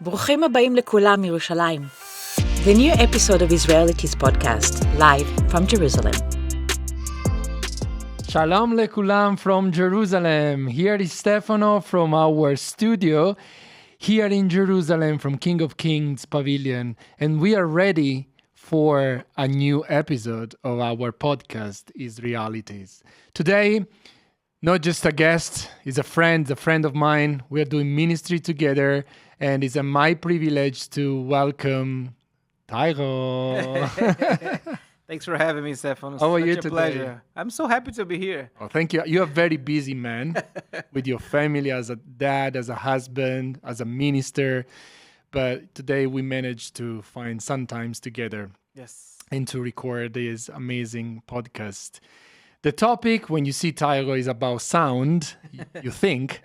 ברוכים הבאים לכולם מירושלים. The new episode of Israelities Podcast, live from Jerusalem. Shalom lekulam from Jerusalem. Here is Stefano from our studio here in Jerusalem from King of Kings Pavilion. And we are ready for a new episode of our podcast, Israelities. Today, not just a guest, he's a friend of mine. We are doing ministry together, and it's my privilege to welcome Tairo. Thanks for having me, Stefan. How are you Such a today? pleasure. I'm so happy to be here. Oh, thank you. You're a very busy man with your family, as a dad, as a husband, as a minister. But today we managed to find some times together Yes. and to record this amazing podcast. The topic, when you see Tairo, is about sound, you think.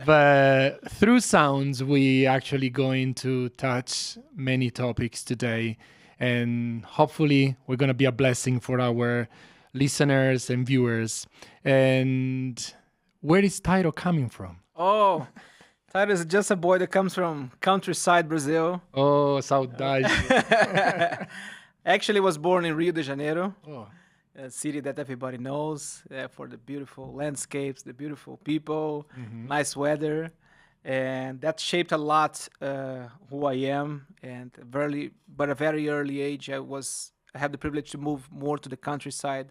But through sounds, we actually going to touch many topics today. And hopefully, we're going to be a blessing for our listeners and viewers. And where is Tairo coming from? Oh, Tairo is just a boy that comes from countryside Brazil. Oh, saudade. Actually was born in Rio de Janeiro, Oh. a city that everybody knows for the beautiful landscapes, the beautiful people, nice weather. And that shaped a lot who I am. And but at a very early age, I had the privilege to move more to the countryside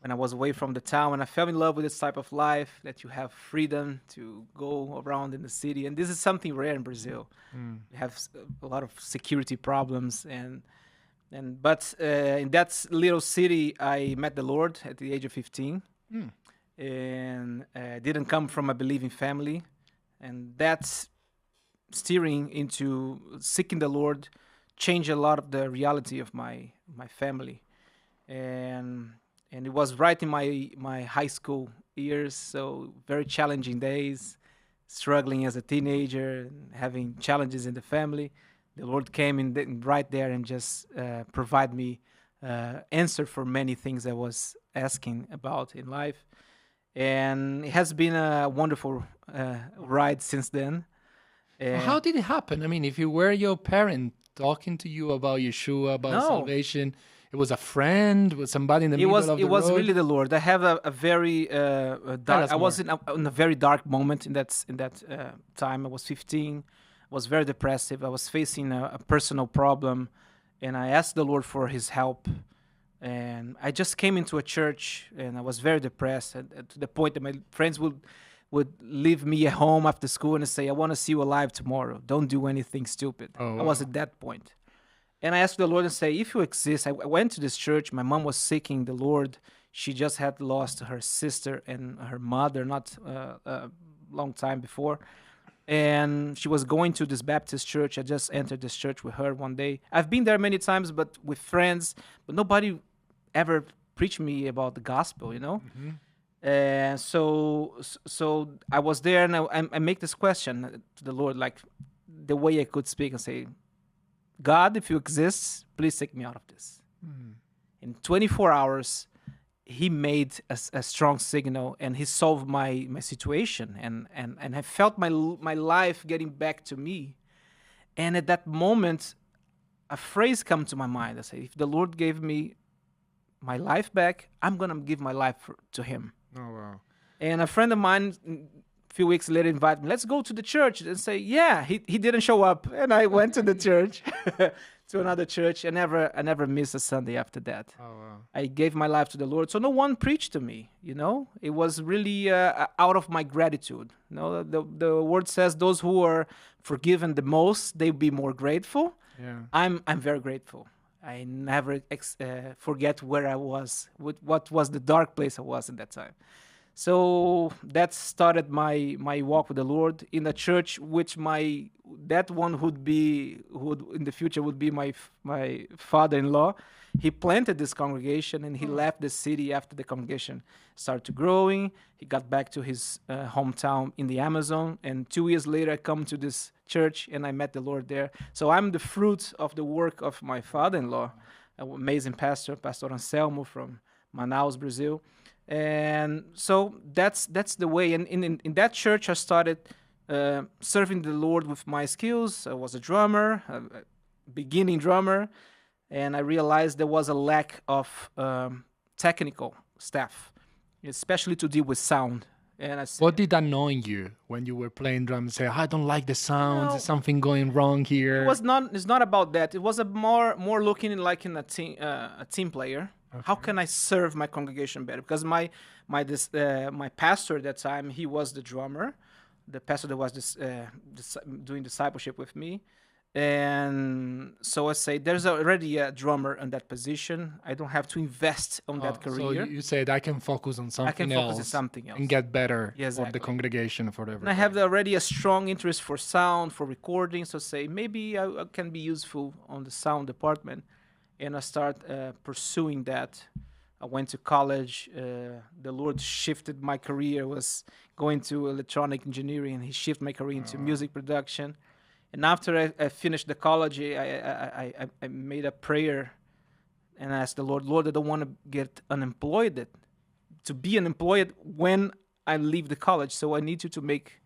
when I was away from the town. And I fell in love with this type of life that you have freedom to go around in the city. And this is something rare in Brazil. We have a lot of security problems. But in that little city, I met the Lord at the age of 15. And didn't come from a believing family. And that's steering into seeking the Lord changed a lot of the reality of my family. And it was right in my high school years, so very challenging days, struggling as a teenager, and having challenges in the family. The Lord came in right there and just provide me answer for many things I was asking about in life. And it has been a wonderful ride since then. How did it happen? I mean, if you were your parent talking to you about Yeshua, about No. salvation, it was a friend, was somebody in the middle of the road? It was really the Lord. I have a very dark. us I was more. in a very dark moment in that time. I was 15. I was very depressive. I was facing a personal problem, and I asked the Lord for His help. And I just came into a church, and I was very depressed, to the point that my friends would leave me at home after school and say, "I want to see you alive tomorrow. Don't do anything stupid." Oh, I was wow. at that point. And I asked the Lord and say, "If you exist," I went to this church. My mom was seeking the Lord. She just had lost her sister and her mother not a long time before. And she was going to this Baptist church. I just entered this church with her one day. I've been there many times, but with friends, but nobody ever preached me about the gospel, you know? And so I was there, and I make this question to the Lord, like the way I could speak and say, "God, if you exist, please take me out of this." In 24 hours, He made a strong signal, and He solved my situation, and I felt my life getting back to me. And at that moment, a phrase come to my mind. I say, if the Lord gave me my life back, I'm gonna give my life to Him. Oh, wow. And a friend of mine, a few weeks later, invited me, "Let's go to the church." And say, yeah, he didn't show up. And I went to the church, to another church. I never missed a Sunday after that. Oh, wow. I gave my life to the Lord. So no one preached to me, you know. It was really out of my gratitude. You know, the word says those who are forgiven the most, they'll be more grateful. Yeah. I'm very grateful. I never forget where I was, what was the dark place I was in that time. So that started my walk with the Lord in a church, which that one who in the future would be my father-in-law. He planted this congregation, and he left the city after the congregation started growing. He got back to his hometown in the Amazon, and 2 years later, I come to this church, and I met the Lord there. So I'm the fruit of the work of my father-in-law, an amazing pastor, Pastor Anselmo from Manaus, Brazil. And so that's the way. And in that church, I started serving the Lord with my skills. I was a drummer, a beginning drummer, and I realized there was a lack of technical staff, especially to deal with sound. And I said, What did annoy you when you were playing drums? Say, I don't like the sounds. No. There's something going wrong here. it was not. It's not about that. It was a more looking like in a team player. How can I serve my congregation better? Because my pastor at that time, he was the drummer, the pastor that was doing discipleship with me. And so I say, there's already a drummer in that position. I don't have to invest on that So career. you said I can focus on something I can focus on something else. and get better Yeah, for the exactly. congregation, for And I everybody. have already a strong interest for sound, for recording. So say, maybe I can be useful on the sound department. And I start pursuing that. I went to college. The Lord shifted my career. I was going to electronic engineering, and He shifted my career into music production. And after I finished the college, I made a prayer and asked the Lord, I don't want to get unemployed, to be unemployed when I leave the college. So I need you to make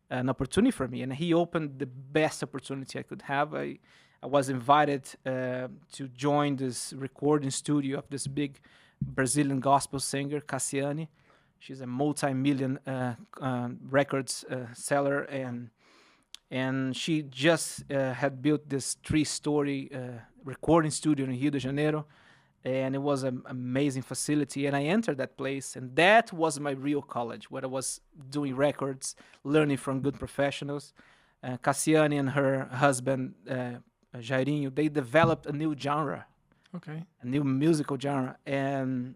an opportunity for me. And He opened the best opportunity I could have. I was invited to join this recording studio of this big Brazilian gospel singer, Cassiane. She's a multi-million records seller, and she just had built this 3-story recording studio in Rio de Janeiro, and it was an amazing facility. And I entered that place, and that was my real college, where I was doing records, learning from good professionals. Cassiane and her husband, Jairinho, they developed a new genre, Okay. a new musical genre, and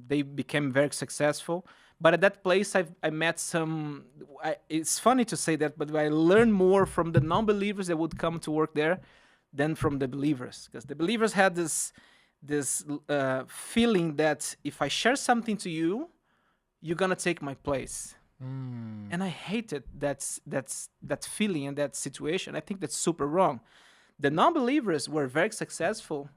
they became very successful. But at that place, I met some. It's funny to say that, but I learned more from the non-believers that would come to work there than from the believers, because the believers had this feeling that if I share something to you, you're gonna take my place. And I hated that feeling and that situation. I think that's super wrong. The non-believers were very successful,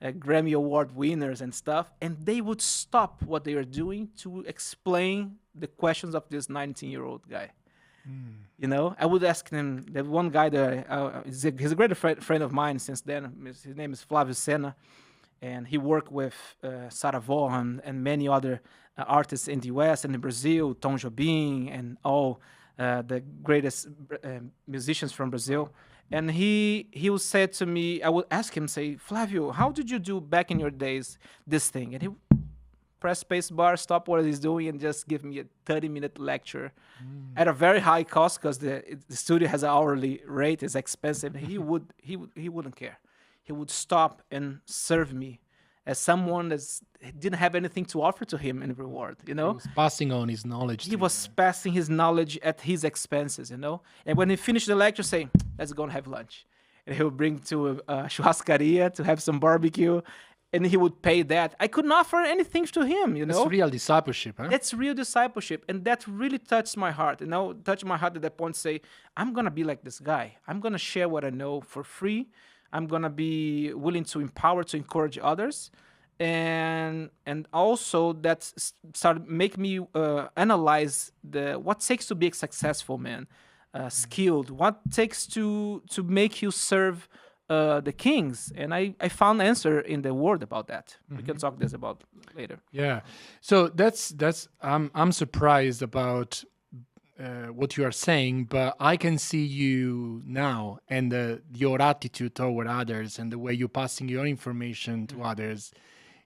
Grammy Award winners and stuff, and they would stop what they are doing to explain the questions of this 19-year-old guy. You know, I would ask him, that one guy that he's a great friend of mine since then. His name is Flavio Sena, and he worked with Sarah Vaughan and many other artists in the US and in Brazil, Tom Jobim, and all the greatest musicians from Brazil. And he would say to me, I would ask him, say, Flavio, how did you do back in your days this thing? And he would press space bar, stop what he's doing, and just give me a 30-minute lecture at a very high cost, because the studio has an hourly rate, it's expensive. He wouldn't care. He would stop and serve me as someone that didn't have anything to offer to him in reward, you know? He was passing on his knowledge. He was passing his knowledge at his expenses, you know? And when he finished the lecture, say, let's go and have lunch. And he would bring to a churrascaria to have some barbecue, and he would pay that. I couldn't offer anything to him, you know? That's real discipleship, huh? That's real discipleship. And that really touched my heart. You know, touched my heart at that point, say, I'm going to be like this guy. I'm going to share what I know for free. I'm going to be willing to empower, to encourage others. And also that started make me analyze what takes to be a successful man, skilled, what takes to make you serve the kings. And I found answer in the word about that. We can talk this about later. Yeah. So that's I'm surprised about what you are saying, but I can see you now and your attitude toward others and the way you're passing your information to others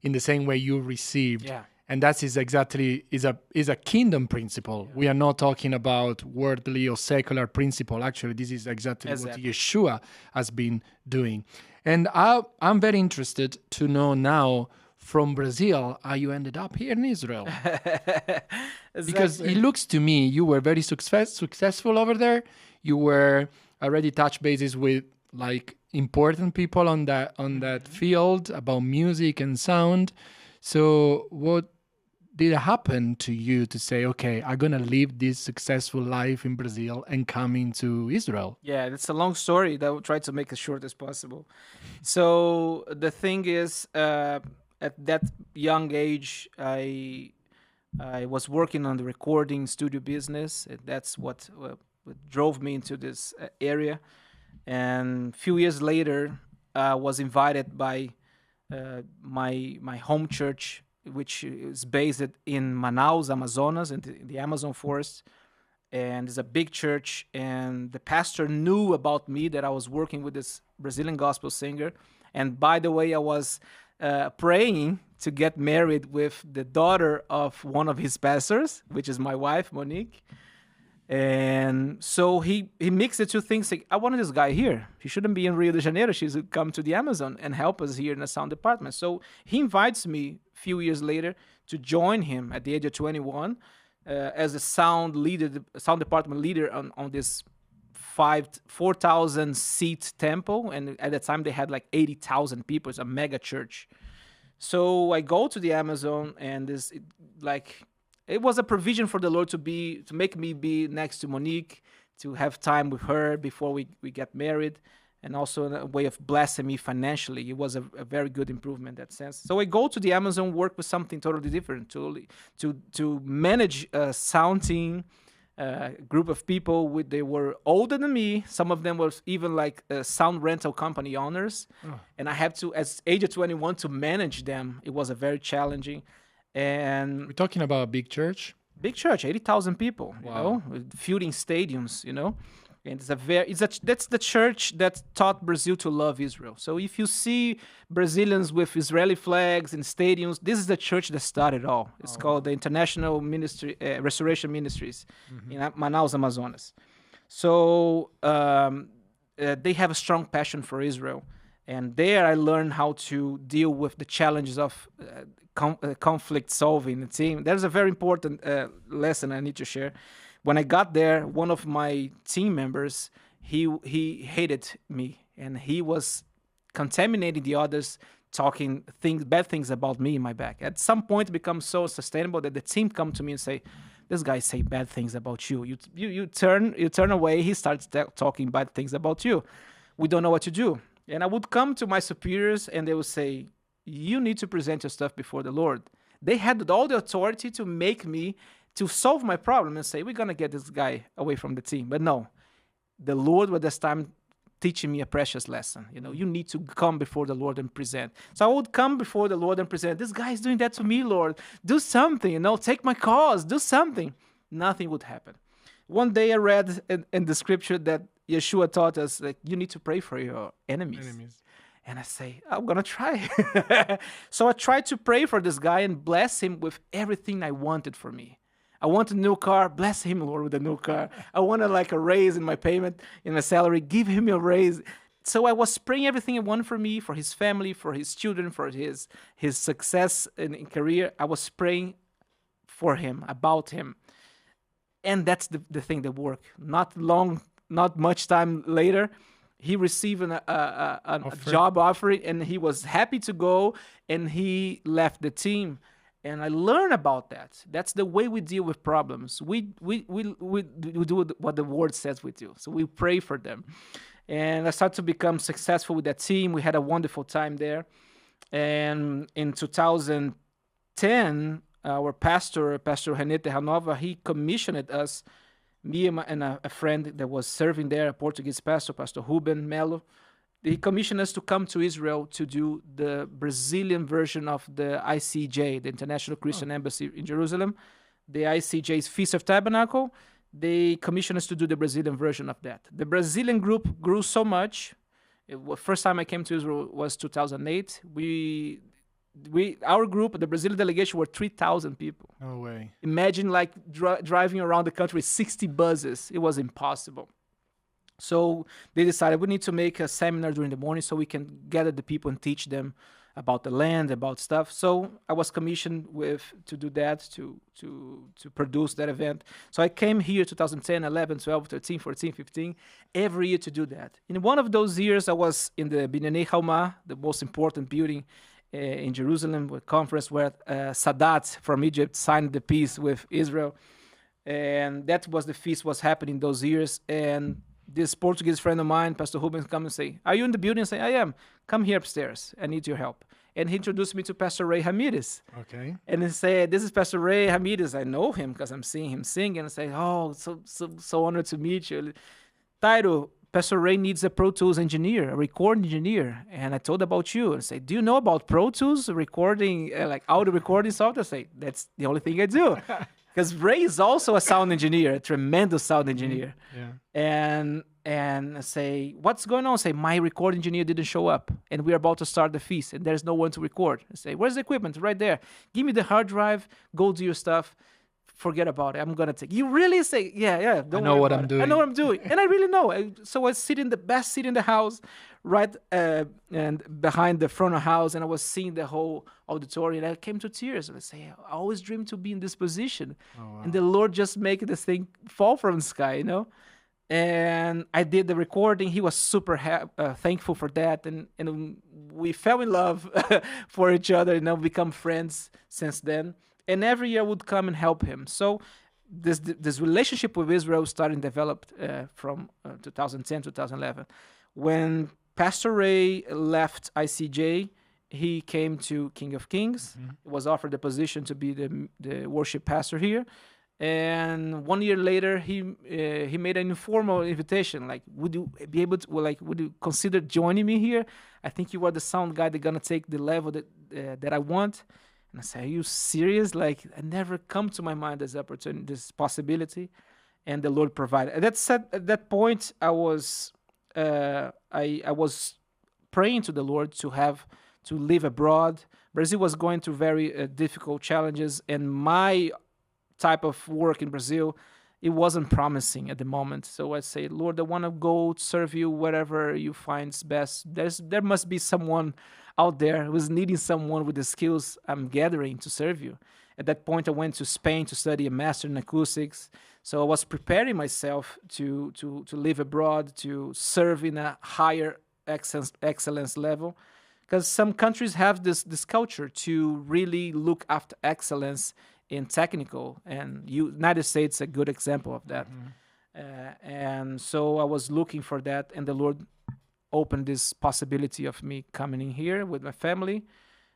in the same way you received. Yeah. And that is exactly is a kingdom principle. Yeah. We are not talking about worldly or secular principle. Actually, this is exactly what Yeshua has been doing. And I'm very interested to know now from Brazil how you ended up here in Israel. Because it looks to me you were very successful over there. You were already touch bases with like important people on that field about music and sound. So what did happen to you to say, okay, I'm going to live this successful life in Brazil and come into Israel? Yeah, it's a long story that I'll try to make as short as possible. So the thing is, at that young age, I I was working on the recording studio business. That's what drove me into this area. And a few years later, I was invited by my home church, which is based in Manaus, Amazonas, in the Amazon forest. And it's a big church. And the pastor knew about me that I was working with this Brazilian gospel singer. And by the way, I was praying to get married with the daughter of one of his pastors, which is my wife, Monique. And so he mixed the two things. Like, I wanted this guy here. He shouldn't be in Rio de Janeiro. She should come to the Amazon and help us here in the sound department. So he invites me a few years later to join him at the age of 21 as a sound department leader on this 4,000 seat temple. And at the time they had like 80,000 people. It's a mega church. So I go to the Amazon, and it was a provision for the Lord to make me be next to Monique, to have time with her before we get married, and also a way of blessing me financially. It was a very good improvement in that sense. So I go to the Amazon, work with something totally different, to manage a sound team, group of people. They were older than me. Some of them were even like sound rental company owners. And I had to, at age of 21, to manage them. It was a very challenging. And We're talking about a big church. 80,000 people, Wow. filling stadiums, and that's the church that taught Brazil to love Israel. So if you see Brazilians with Israeli flags in stadiums, this is the church that started all. It's called the International Ministry Restoration Ministries in Manaus, Amazonas. So they have a strong passion for Israel. And there I learned how to deal with the challenges of conflict solving in the team. There's a very important lesson I need to share. When I got there, one of my team members, he hated me, and he was contaminating the others, talking bad things about me in my back. At some point, it becomes so sustainable that the team come to me and say, "This guy say bad things about you. You turn away. He starts talking bad things about you. We don't know what to do." And I would come to my superiors, and they would say, "You need to present your stuff before the Lord." They had all the authority to make me, to solve my problem and say, "We're going to get this guy away from the team." But no, the Lord was this time teaching me a precious lesson. You need to come before the Lord and present. So I would come before the Lord and present. "This guy is doing that to me, Lord. Do something, take my cause, do something." Nothing would happen. One day I read in the scripture that Yeshua taught us that you need to pray for your enemies. And I say, I'm going to try. So I tried to pray for this guy and bless him with everything I wanted for me. I want a new car. Bless him, Lord, with a new car. I wanted like a raise in my payment, in my salary. Give him a raise. So I was praying everything he wanted for me, for his family, for his children, for his success in career. I was praying for him, about him. And that's the thing that worked. Not much time later, he received a job offer, and he was happy to go, and he left the team. And I learned about that. That's the way we deal with problems. We do what the word says we do. So we pray for them. And I started to become successful with that team. We had a wonderful time there. And in 2010, our pastor René Terranova, he commissioned us, me and a friend that was serving there, a Portuguese pastor, Pastor Ruben Melo. He commissioned us to come to Israel to do the Brazilian version of the ICJ, the International Christian Embassy in Jerusalem. The ICJ's Feast of Tabernacle. They commissioned us to do the Brazilian version of that. The Brazilian group grew so much. First time I came to Israel was 2008. Our group, the Brazilian delegation, were 3,000 people. No way. Imagine like driving around the country with 60 buses. It was impossible. So they decided we need to make a seminar during the morning so we can gather the people and teach them about the land, about stuff. So I was commissioned to do that, to produce that event. So I came here 2010, 11, 12, 13, 14, 15, every year to do that. In one of those years, I was in the Binyanei Halma, the most important building in Jerusalem, a conference where Sadat from Egypt signed the peace with Israel. And that was the feast was happening those years. And this Portuguese friend of mine, Pastor Rubens, come and say, "Are you in the building?" I say, "I am. Come here upstairs. I need your help." And he introduced me to Pastor Ray Ramirez. Okay. And he said, "This is Pastor Ray Ramirez. I know him because I'm seeing him sing." And I say, "Oh, so honored to meet you. Tairo, Pastor Ray needs a Pro Tools engineer, a recording engineer." And I told about you. And I say, "Do you know about Pro Tools recording, like audio recording software?" I say, "That's the only thing I do." Because Ray is also a sound engineer, a tremendous sound engineer. Yeah. And I say, "What's going on?" I say, "My recording engineer didn't show up, and we're about to start the feast, and there's no one to record." I say, "Where's the equipment?" "Right there. Give me the hard drive. Go do your stuff. Forget about it. I'm gonna take." "You really?" Say, "Yeah. Don't I know worry what about I'm it. doing." I know what I'm doing, and I really know. So I sit in the best seat in the house, right, and behind the front of the house, and I was seeing the whole auditorium. And I came to tears, and I say, "I always dreamed to be in this position," and the Lord just make this thing fall from the sky, you know. And I did the recording. He was super thankful for that, and we fell in love for each other, you know, become friends since then. And every year I would come and help him. So this relationship with Israel started developed from 2010, 2011. When Pastor Ray left ICJ, he came to King of Kings. Was offered the position to be the worship pastor here. And 1 year later, he made an informal invitation, like, "Would you be able to, would you consider joining me here? I think you are the sound guy that's gonna take the level that I want." And I said, "Are you serious?" Like, I never come to my mind this opportunity, this possibility, and the Lord provided. At that point, I was praying to the Lord to live abroad. Brazil was going through very difficult challenges, and my type of work in Brazil, it wasn't promising at the moment. So I say, "Lord, I want to go serve you wherever you find best. There must be someone out there who's needing someone with the skills I'm gathering to serve you." At that point, I went to Spain to study a master in acoustics. So I was preparing myself to live abroad, to serve in a higher excellence level. Because some countries have this culture to really look after excellence in technical, and United States is a good example of that. And so I was looking for that, and the Lord opened this possibility of me coming in here with my family,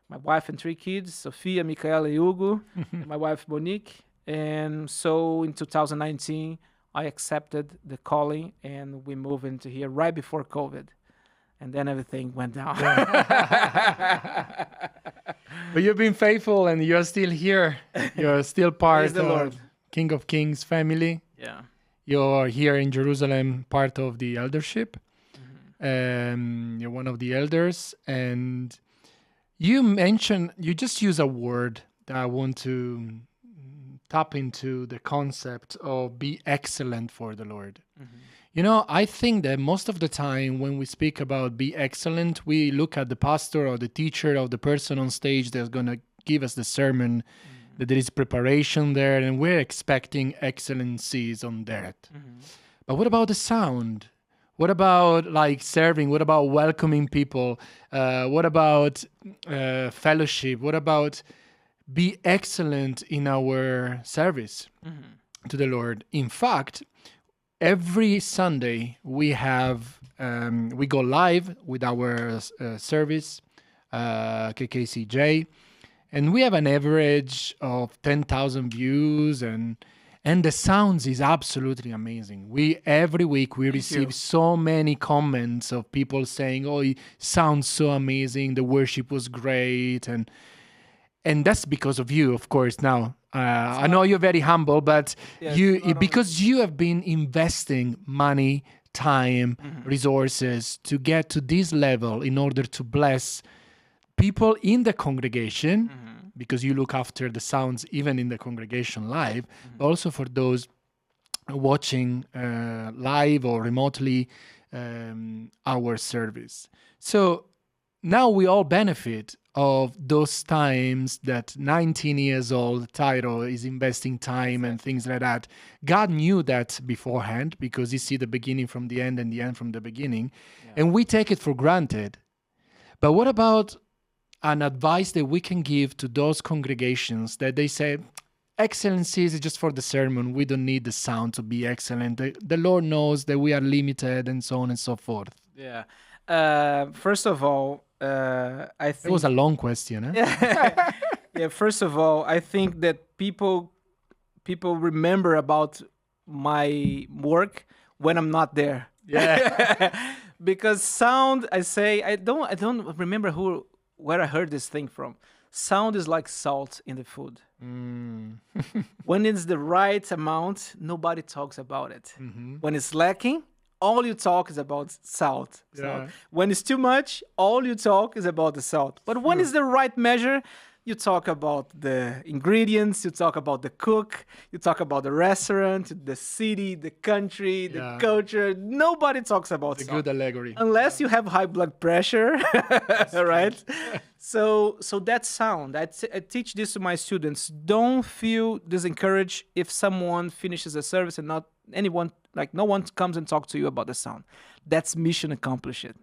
my wife and 3 kids, Sofia, Micaela, and Hugo, and my wife Monique. And so in 2019, I accepted the calling, and we moved into here right before COVID. And then everything went down. But you've been faithful, and you're still here. You're still part Praise the of Lord. King of Kings family. Yeah. You're here in Jerusalem, part of the eldership. You're one of the elders. And you just use a word that I want to tap into the concept of be excellent for the Lord. You know, I think that most of the time when we speak about be excellent, we look at the pastor or the teacher or the person on stage that's going to give us the sermon, that there is preparation there, and we're expecting excellencies on that. But what about the sound? What about like serving? What about welcoming people? What about fellowship? What about be excellent in our service to the Lord? In fact, every Sunday we go live with our service, KKCJ, and we have an average of 10,000 views, and the sounds is absolutely amazing. Every week we receive so many comments of people saying, "Oh, it sounds so amazing. The worship was great," and that's because of you, of course. Now, I know you're very humble, but because you have been investing money, time, resources to get to this level in order to bless people in the congregation, because you look after the sounds even in the congregation live, but also for those watching live or remotely our service. So now we all benefit of those times that 19 years old Tairo is investing time and things like that. God knew that beforehand, because he see the beginning from the end and the end from the beginning. And we take it for granted. But what about an advice that we can give to those congregations that they say, excellency is just for the sermon. We don't need the sound to be excellent. The Lord knows that we are limited, and so on and so forth. Yeah. First of all, I It was think. a long question. Eh? Yeah. First of all, I think that people remember about my work when I'm not there. Yeah. Because sound, I don't remember where I heard this thing from. Sound is like salt in the food. Mm. When it's the right amount, nobody talks about it. Mm-hmm. When it's lacking, all you talk is about salt. Yeah. When it's too much, all you talk is about the salt. But when it's the right measure, you talk about the ingredients, you talk about the cook, you talk about the restaurant, the city, the country, the Yeah. culture. Nobody talks about The salt. good allegory. Unless you have high blood pressure, right? So that's sound. I teach this to my students. Don't feel discouraged if someone finishes a service and not anyone, like no one comes and talks to you about the sound. That's mission accomplished.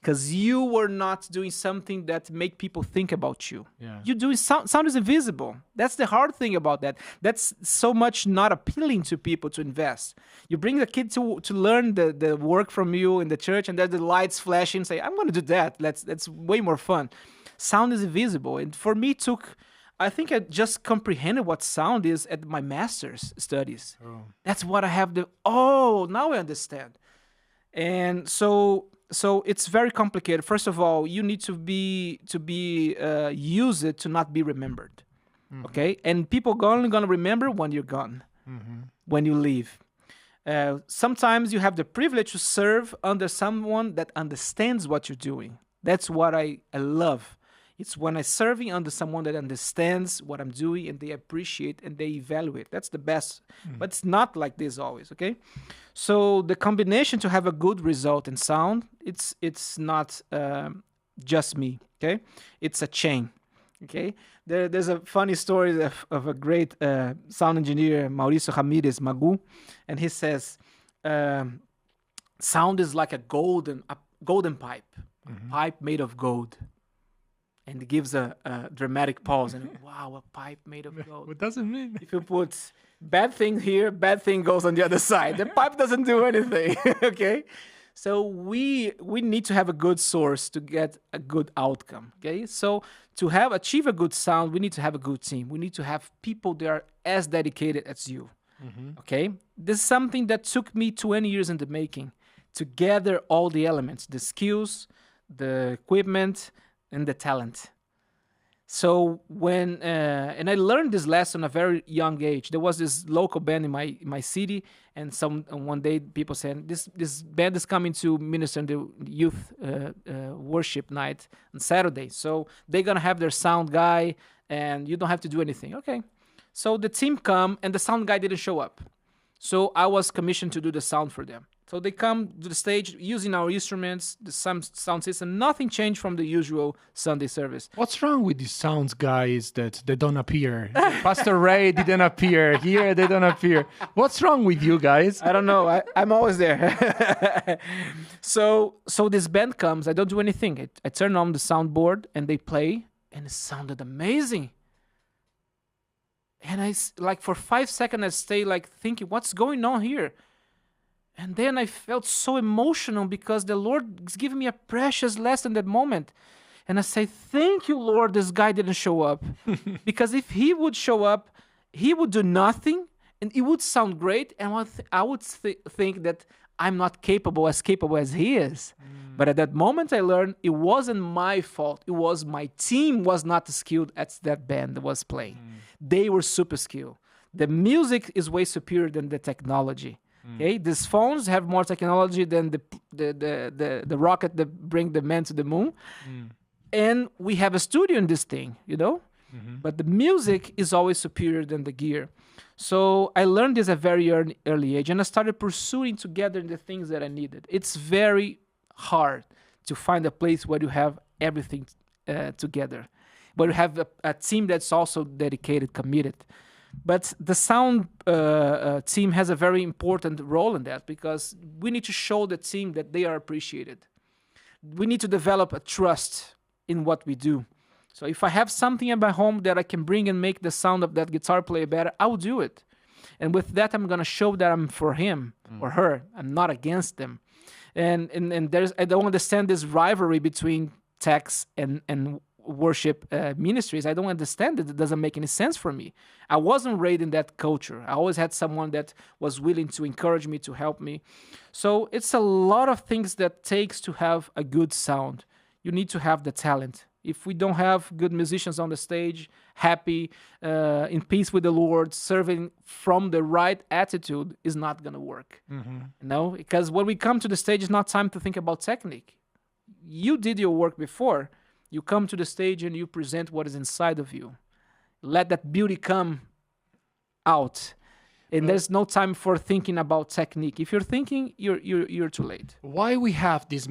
Because you were not doing something that make people think about you. Yeah. You do sound is invisible. That's the hard thing about that. That's so much not appealing to people to invest. You bring the kid to learn the work from you in the church, and there's the lights flashing. Say, I'm going to do that. That's way more fun. Sound is invisible, and for me, I think I just comprehended what sound is at my master's studies. Oh. That's what I have. Now I understand. And so it's very complicated. First of all, you need to be use it to not be remembered. Okay, and people are only gonna remember when you're gone, when you leave. Sometimes you have the privilege to serve under someone that understands what you're doing. That's what I love. It's when I'm serving under someone that understands what I'm doing and they appreciate and they evaluate. That's the best. But it's not like this always, okay? So the combination to have a good result in sound, it's not just me, okay? It's a chain, okay? There's a funny story of a great sound engineer, Mauricio Ramirez Magu, and he says, sound is like a golden pipe, a pipe made of gold. And it gives a dramatic pause. And wow, a pipe made of gold. What does it mean? If you put bad thing here, bad thing goes on the other side. The pipe doesn't do anything. Okay? So we need to have a good source to get a good outcome. Okay? So to achieve a good sound, we need to have a good team. We need to have people that are as dedicated as you. Okay? This is something that took me 20 years in the making to gather all the elements, the skills, the equipment, and the talent. So and I learned this lesson at a very young age. There was this local band in my city, and one day people said this band is coming to minister in the youth worship night on Saturday. So they're gonna have their sound guy, and you don't have to do anything. Okay. So the team come, and the sound guy didn't show up. So I was commissioned to do the sound for them. So they come to the stage using our instruments, the sound system. Nothing changed from the usual Sunday service. What's wrong with these sounds guys that they don't appear? Pastor Ray didn't appear. Here they don't appear. What's wrong with you guys? I don't know. I'm always there. So this band comes. I don't do anything. I turn on the soundboard and they play, and it sounded amazing. And for 5 seconds, I stay thinking, what's going on here? And then I felt so emotional because the Lord is giving me a precious lesson that moment. And I say, thank you, Lord, this guy didn't show up. Because if he would show up, he would do nothing and it would sound great. And I would think that I'm not capable as he is. But at that moment, I learned it wasn't my fault. It was my team was not skilled as that band was playing. They were super skilled. The music is way superior than the technology. Okay, these phones have more technology than the rocket that bring the man to the moon, and we have a studio in this thing, But the music is always superior than the gear. So I learned this at a very early age, and I started pursuing together the things that I needed. It's very hard to find a place where you have everything together, where you have a team that's also dedicated, committed. But the sound team has a very important role in that because we need to show the team that they are appreciated. We need to develop a trust in what we do. So if I have something at my home that I can bring and make the sound of that guitar player better, I will do it. And with that, I'm going to show that I'm for him or her. I'm not against them. And I don't understand this rivalry between text and worship ministries. I don't understand it. It doesn't make any sense for me. I wasn't raised in that culture. I always had someone that was willing to encourage me, to help me. So it's a lot of things that takes to have a good sound. You need to have the talent. If we don't have good musicians on the stage, happy, in peace with the Lord, serving from the right attitude, is not going to work. Because when we come to the stage, it's not time to think about technique. You did your work before. You come to the stage and you present what is inside of you. Let that beauty come out. And there's no time for thinking about technique. If you're thinking, you're too late. Why we have this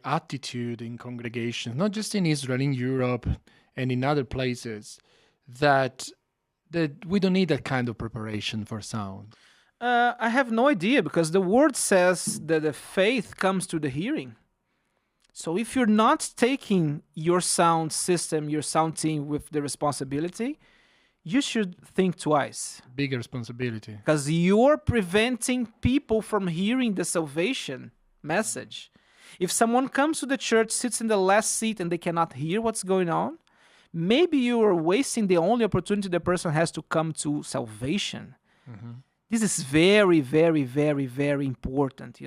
attitude in congregations, not just in Israel, in Europe and in other places, that we don't need that kind of preparation for sound? I have no idea, because the word says that the faith comes to the hearing. So if you're not taking your sound system, your sound team with the responsibility, you should think twice. Big responsibility. Because you're preventing people from hearing the salvation message. If someone comes to the church, sits in the last seat, and they cannot hear what's going on, maybe you are wasting the only opportunity the person has to come to salvation. This is very, very, very, very important,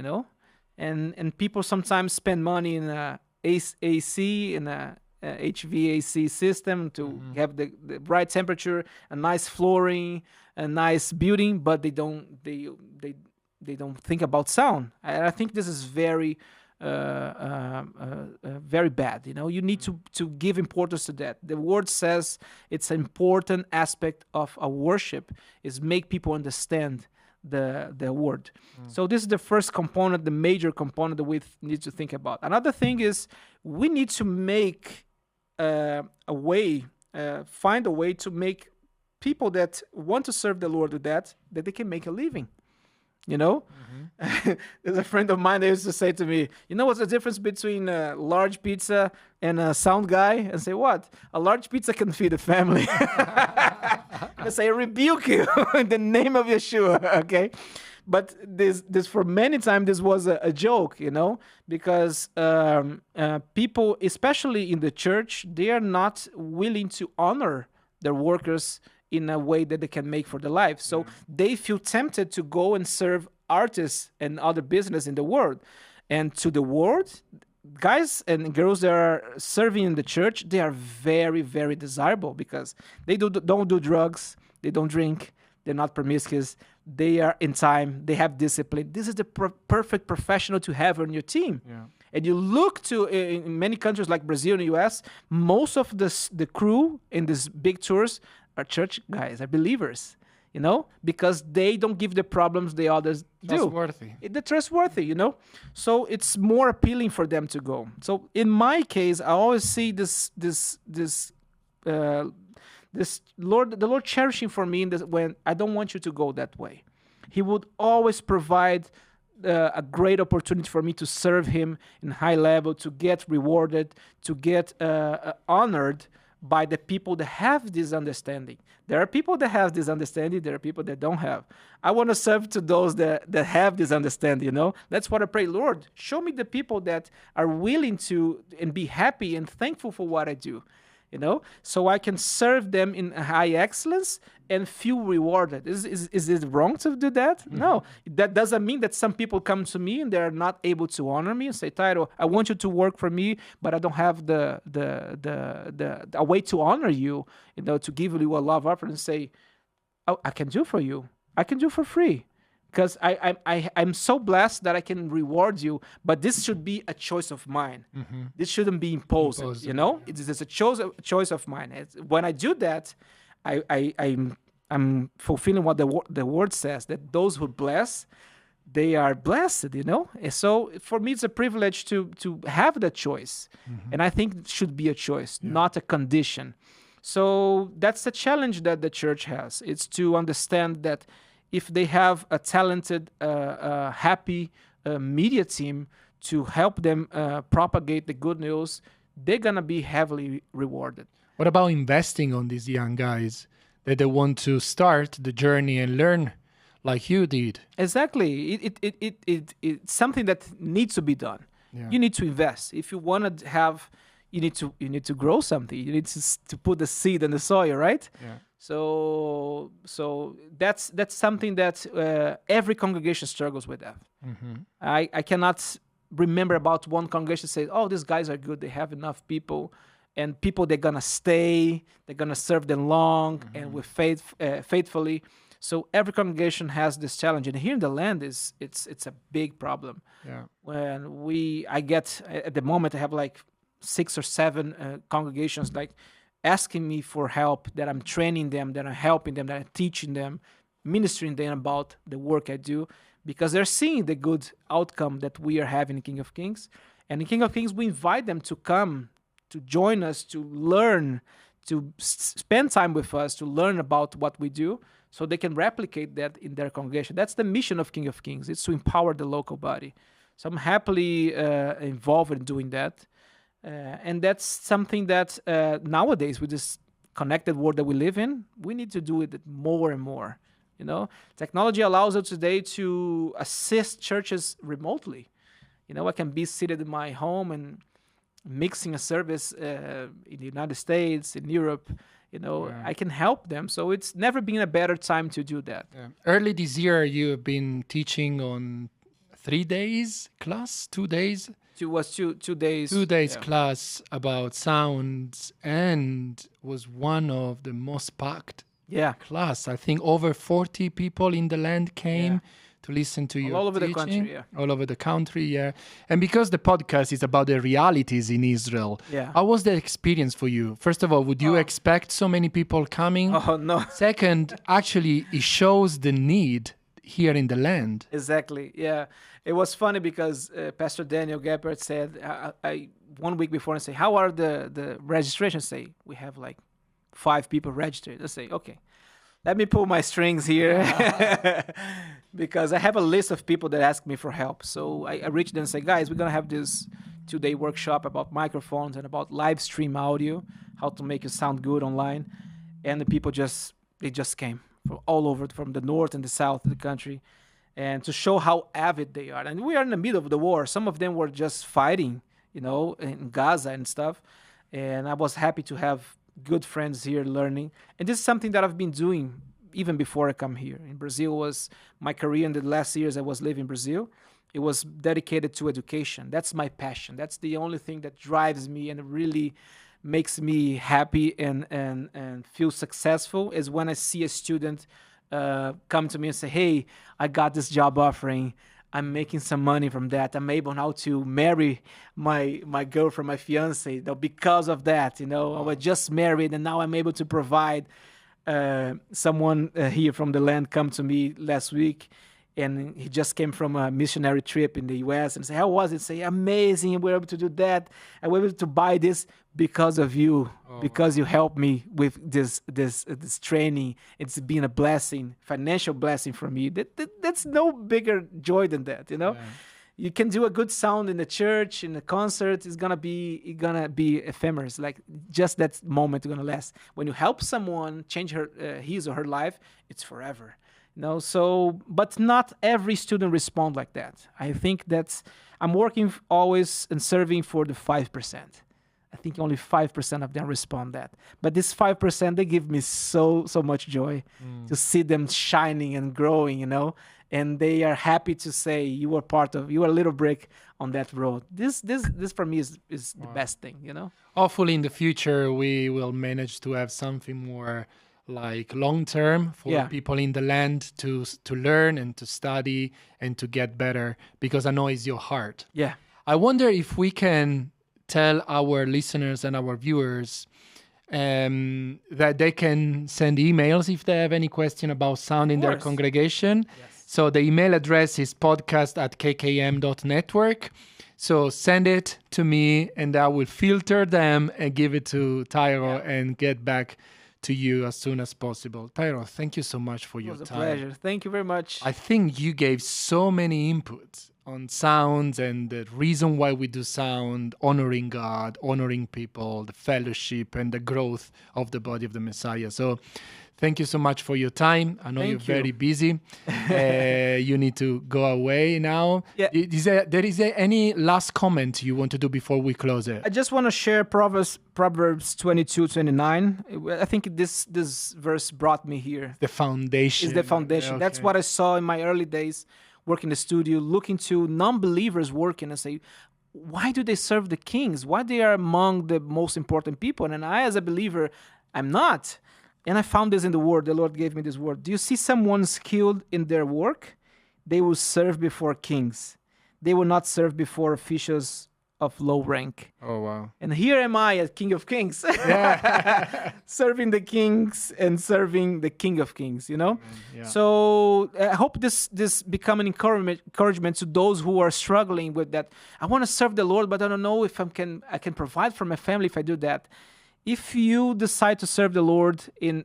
And people sometimes spend money in a AC, in a HVAC system to have the right temperature, a nice flooring, a nice building, but they don't think about sound. I think this is very very bad. You need to give importance to that. The word says it's an important aspect of our worship is make people understand the word. So this is the first component, the major component that we need to think about. Another thing is we need to make find a way to make people that want to serve the Lord with that they can make a living. There's a friend of mine that used to say to me, what's the difference between a large pizza and a sound guy? And say, what? A large pizza can feed a family. I say, rebuke you in the name of Yeshua, okay? But this for many times, this was a joke, because people, especially in the church, they are not willing to honor their workers in a way that they can make for their life. So they feel tempted to go and serve artists and other business in the world. And to the world, guys and girls that are serving in the church, they are very, very desirable because they don't do drugs, they don't drink, they're not promiscuous, they are in time, they have discipline. This is the perfect professional to have on your team. Yeah. And you look to, in many countries like Brazil and the US, most of the crew in these big tours are church guys, are believers, because they don't give the problems the others do. Trustworthy. They're trustworthy, So it's more appealing for them to go. So in my case, I always see the Lord cherishing for me when I don't want you to go that way. He would always provide a great opportunity for me to serve him in high level, to get rewarded, to get honored by the people that have this understanding. There are people that have this understanding. There are people that don't have. I want to serve to those that have this understanding, That's what I pray, Lord, show me the people that are willing to and be happy and thankful for what I do, so I can serve them in high excellence and feel rewarded. Is it wrong to do that? Mm-hmm. No. That doesn't mean that some people come to me and they're not able to honor me and say, Tairo, I want you to work for me, but I don't have a way to honor you, to give you a love offer and say, oh, I can do for you. I can do for free. Because I'm so blessed that I can reward you, but this should be a choice of mine. Mm-hmm. This shouldn't be imposed. It is a choice of mine. When I do that, I'm fulfilling what the word says, that those who bless, they are blessed, And so for me, it's a privilege to have that choice. Mm-hmm. And I think it should be a choice, not a condition. So that's the challenge that the church has. It's to understand that if they have a talented, happy media team to help them propagate the good news, they're going to be heavily rewarded. What about investing on these young guys that they want to start the journey and learn like you did. Exactly. It's something that needs to be done. Yeah. You need to invest. If you want to have, you need to grow something. You need to put the seed in the soil, right? Yeah. So that's something that every congregation struggles with that. I cannot remember about one congregation say, oh, these guys are good. They have enough people, and people they're gonna stay. They're gonna serve them long and with faithfully. So every congregation has this challenge, and here in the land it's a big problem. Yeah. When I get at the moment I have like 6 or 7 congregations like asking me for help, that I'm training them, that I'm helping them, that I'm teaching them, ministering them about the work I do, because they're seeing the good outcome that we are having in King of Kings. And in King of Kings, we invite them to come, to join us, to learn, to spend time with us, to learn about what we do, so they can replicate that in their congregation. That's the mission of King of Kings. It's to empower the local body. So I'm happily involved in doing that. And that's something that nowadays, with this connected world that we live in, we need to do it more and more. You know, technology allows us today to assist churches remotely. You know, I can be seated in my home and mixing a service in the United States, in Europe. You know, I can help them. So it's never been a better time to do that. Early this year, you have been teaching on 3 days class, 2 days. It was 2 days. 2 days class about sounds, and was one of the most packed class. I think over 40 people in the land came to listen to you all over teaching. the country. All over the country. And because the podcast is about the realities in Israel, how was the experience for you? First of all, would you expect so many people coming? Oh, no. Second, actually, it shows the need here in the land. Exactly. Yeah. It was funny because Pastor Daniel Geppert said, I 1 week before, and say, how are the registrations? Say, we have like 5 people registered. I say, okay, let me pull my strings here because I have a list of people that ask me for help. So I reached them and say, guys, we're going to have this 2-day workshop about microphones and about live stream audio, how to make it sound good online. And the people just came from all over, from the north and the south of the country, and to show how avid they are. And we are in the middle of the war. Some of them were just fighting, you know, in Gaza and stuff. And I was happy to have good friends here learning. And this is something that I've been doing even before I come here. In Brazil was my career in the last years I was living in Brazil. It was dedicated to education. That's my passion. That's the only thing that drives me and really makes me happy and feel successful, is when I see a student come to me and say, hey, I got this job offering. I'm making some money from that. I'm able now to marry my girlfriend, my fiance, because of that. You know, I was just married and now I'm able to provide. Someone here from the land come to me last week, and he just came from a missionary trip in the U.S. and say, how was it? Say, amazing. We were able to do that. I was able to buy this because of you, because you helped me with this training. It's been a blessing, financial blessing for me. That's no bigger joy than that, you know? Yeah. You can do a good sound in the church, in the concert. It's gonna be ephemeral. It's like just that moment is gonna last. When you help someone change his or her life, it's forever. You know, so, but not every student respond like that. I think I'm working always and serving for the 5%. I think only 5% of them respond that. But this 5%, they give me so much joy to see them shining and growing, you know. And they are happy to say you are a little brick on that road. This for me is the best thing, you know. Hopefully in the future we will manage to have something more like long term for people in the land to learn and to study and to get better, because I know it's your heart. Yeah. I wonder if we can tell our listeners and our viewers that they can send emails if they have any question about sound in their congregation. Yes. So the email address is podcast@kkm.network. So send it to me and I will filter them and give it to Tairo and get back to you as soon as possible. Tairo, thank you so much for your time. It was a pleasure. Thank you very much. I think you gave so many inputs on sounds and the reason why we do sound, honoring God, honoring people, the fellowship and the growth of the body of the Messiah. So thank you so much for your time. I know you're very busy. You need to go away now. Yeah. Is there any last comment you want to do before we close it? I just want to share Proverbs 22:29. I think this verse brought me here. The foundation. Is the foundation. Okay. That's what I saw in my early days working in the studio, looking to non-believers working and say, why do they serve the kings? Why they are among the most important people? And I, as a believer, I'm not. And I found this in the word. The Lord gave me this word. Do you see someone skilled in their work? They will serve before kings. They will not serve before officials of low rank. Oh, wow. And here am I as King of Kings, serving the kings and serving the King of Kings, you know? Yeah. So I hope this become an encouragement to those who are struggling with that. I want to serve the Lord, but I don't know if I can provide for my family if I do that. If you decide to serve the Lord in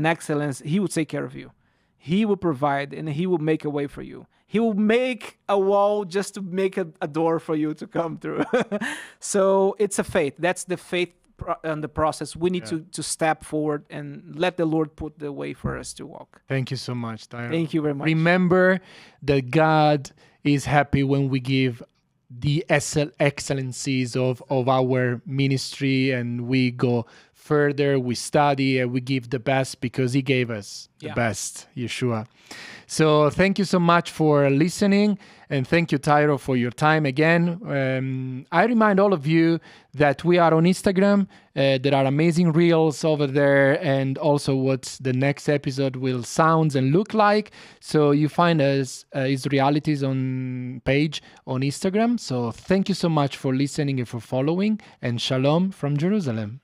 excellence, He will take care of you. He will provide and He will make a way for you. He will make a wall just to make a door for you to come through. So it's a faith. That's the faith and the process. We need to step forward and let the Lord put the way for us to walk. Thank you so much, Tairo. Thank you very much. Remember that God is happy when we give the excellencies of our ministry and we go further, we study and we give the best because He gave us the best, Yeshua. So thank you so much for listening and thank you, Tairo, for your time again. I remind all of you that we are on Instagram. There are amazing reels over there and also what the next episode will sound and look like. So you find us Israelities on page on Instagram. So thank you so much for listening and for following, and shalom from Jerusalem.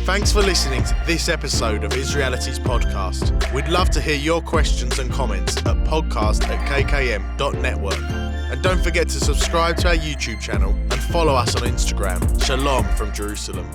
Thanks for listening to this episode of Israelities Podcast. We'd love to hear your questions and comments at podcast@kkm.network. And don't forget to subscribe to our YouTube channel and follow us on Instagram. Shalom from Jerusalem.